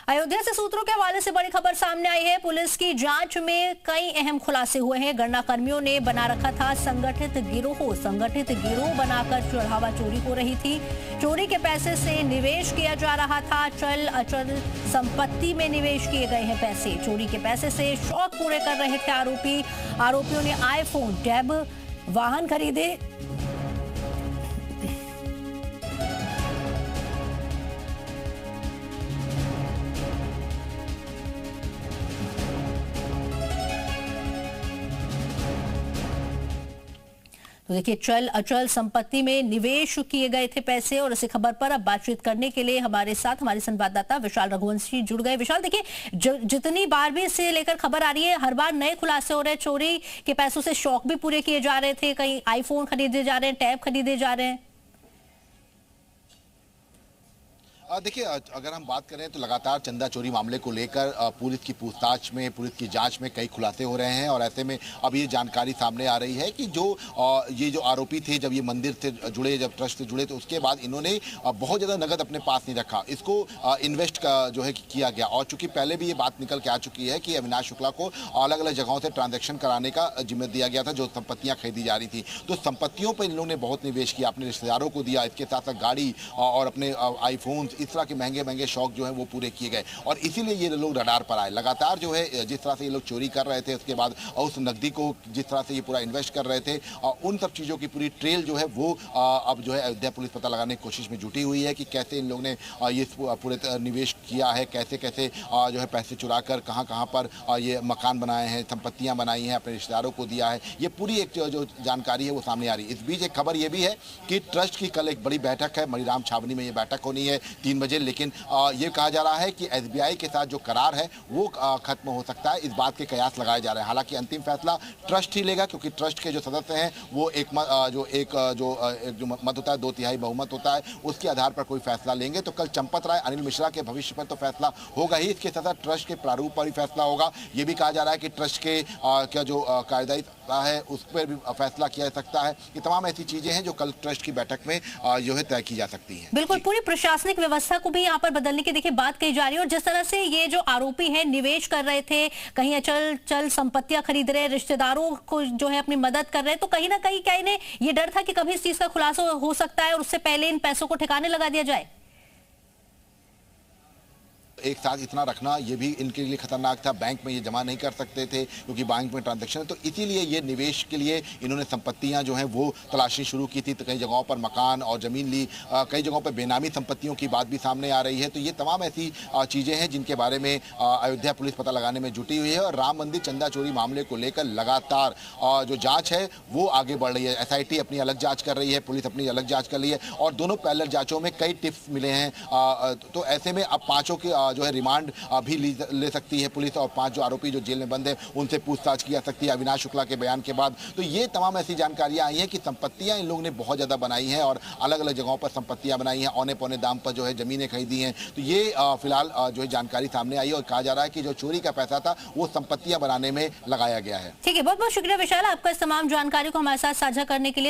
अयोध्या से सूत्रों के हवाले से बड़ी खबर सामने आई है। पुलिस की जांच में कई अहम खुलासे हुए हैं। गणना कर्मियों ने बना रखा था संगठित गिरोह बनाकर चढ़ावा चोरी हो रही थी। चोरी के पैसे से निवेश किया जा रहा था। चल अचल संपत्ति में निवेश किए गए हैं पैसे। चोरी के पैसे से शौक पूरे कर रहे थे आरोपियों ने आईफोन, टैब, वाहन खरीदे। तो देखिए, चल अचल संपत्ति में निवेश किए गए थे पैसे। और इसी खबर पर अब बातचीत करने के लिए हमारे साथ हमारे संवाददाता विशाल रघुवंशी जुड़ गए। विशाल, देखिए, जितनी बार भी इसे लेकर खबर आ रही है, हर बार नए खुलासे हो रहे हैं। चोरी के पैसों से शौक भी पूरे किए जा रहे थे, कहीं आईफोन खरीदे जा रहे हैं, टैब खरीदे जा रहे हैं। देखिए, अगर हम बात करें तो लगातार चंदा चोरी मामले को लेकर पुलिस की पूछताछ में, पुलिस की जांच में कई खुलासे हो रहे हैं। और ऐसे में अब ये जानकारी सामने आ रही है कि ये जो आरोपी थे, जब ये मंदिर से जुड़े, जब ट्रस्ट से जुड़े, तो उसके बाद इन्होंने बहुत ज़्यादा नगद अपने पास नहीं रखा। इसको इन्वेस्ट जो है किया गया। और चूंकि पहले भी ये बात निकल के आ चुकी है कि अविनाश शुक्ला को अलग अलग जगहों से ट्रांजेक्शन कराने का जिम्मे दिया गया था, जो संपत्तियाँ खरीदी जा रही थी। तो संपत्तियों पर इन लोगों ने बहुत निवेश किया, अपने रिश्तेदारों को दिया, इसके साथ साथ गाड़ी और अपने आईफोन, इस तरह के महंगे महंगे शौक जो है वो पूरे किए गए। और इसीलिए ये लोग रडार पर आए। लगातार जो है जिस तरह से ये लोग चोरी कर रहे थे, उसके बाद उस नकदी को जिस तरह से ये पूरा इन्वेस्ट कर रहे थे, उन सब चीज़ों की पूरी ट्रेल जो है वो अब जो है अयोध्या पुलिस पता लगाने की कोशिश में जुटी हुई है कि कैसे इन लोगों ने ये पूरे निवेश किया है, कैसे कैसे जो है पैसे चुरा कर कहाँ कहाँ पर ये मकान बनाए हैं, संपत्तियाँ बनाई हैं, अपने रिश्तेदारों को दिया है। ये पूरी एक जो जानकारी है वो सामने आ रही है। इस बीच एक खबर ये भी है कि ट्रस्ट की कल एक बड़ी बैठक है, मणिराम छावनी में ये बैठक होनी है 3 बजे। लेकिन ये कहा जा रहा है कि एसबीआई के साथ जो करार है वो खत्म हो सकता है। इस बात के कयास लगाए जा रहे हैं। हालांकि अंतिम फैसला ट्रस्ट ही लेगा, क्योंकि ट्रस्ट के जो सदस्य हैं वो एक जो मत होता है, 2/3 बहुमत होता है, उसके आधार पर कोई फैसला लेंगे। तो कल चंपत राय, अनिल मिश्रा के भविष्य पर तो फैसला होगा ही, इसके साथ साथ ट्रस्ट के प्रारूप पर भी फैसला होगा। ये भी कहा जा रहा है कि ट्रस्ट के क्या जो कायदाई है उस पर भी फैसला किया जा सकता है। ये तमाम ऐसी चीजें हैं जो कल ट्रस्ट की बैठक में जो है तय की जा सकती हैं। बिल्कुल, पूरी प्रशासनिक व्यवस्था को भी यहाँ पर बदलने की देखिए बात कही जा रही है। और जिस तरह से ये जो आरोपी हैं निवेश कर रहे थे, कहीं चल संपत्तियां खरीद रहे, रिश्तेदारों को जो है अपनी मदद कर रहे हैं, तो कहीं ना कहीं क्या इन्हें ये डर था कि कभी इस चीज का खुलासा हो सकता है और उससे पहले इन पैसों को ठिकाने लगा दिया जाए। एक साथ इतना रखना ये भी इनके लिए खतरनाक था। बैंक में ये जमा नहीं कर सकते थे क्योंकि बैंक में ट्रांजैक्शन है। तो इसीलिए ये निवेश के लिए इन्होंने संपत्तियां जो हैं वो तलाशनी शुरू की थी। तो कई जगहों पर मकान और ज़मीन ली, कई जगहों पर बेनामी संपत्तियों की बात भी सामने आ रही है। तो ये तमाम ऐसी चीज़ें हैं जिनके बारे में अयोध्या पुलिस पता लगाने में जुटी हुई है। और राम मंदिर चंदा चोरी मामले को लेकर लगातार जो जाँच है वो आगे बढ़ रही है। SIT अपनी अलग जाँच कर रही है, पुलिस अपनी अलग जाँच कर रही है। और दोनों पैरेलल जाँचों में कई टिप्स मिले हैं। तो ऐसे में अब 5 की जो है रिमांड भी ले सकती है पुलिस। और 5 जो आरोपी जो जेल में बंद है उनसे पूछताछ की जा सकती है अविनाश शुक्ला के बयान के बाद। तो ये तमाम ऐसी जानकारियां आई हैं कि संपत्तियां इन लोगों ने बहुत ज़्यादा बनाई हैं और अलग अलग जगहों पर संपत्तियां बनाई हैं, औने पौने दाम पर जो है ज़मीनें खरीदी हैं। तो ये फिलहाल जो है जानकारी सामने आई है। और कहा जा रहा है कि जो चोरी का पैसा था वो संपत्तियां बनाने में लगाया गया है। ठीक है, बहुत बहुत शुक्रिया विशाल, आपका इस तमाम जानकारी को हमारे साथ साझा करने के लिए।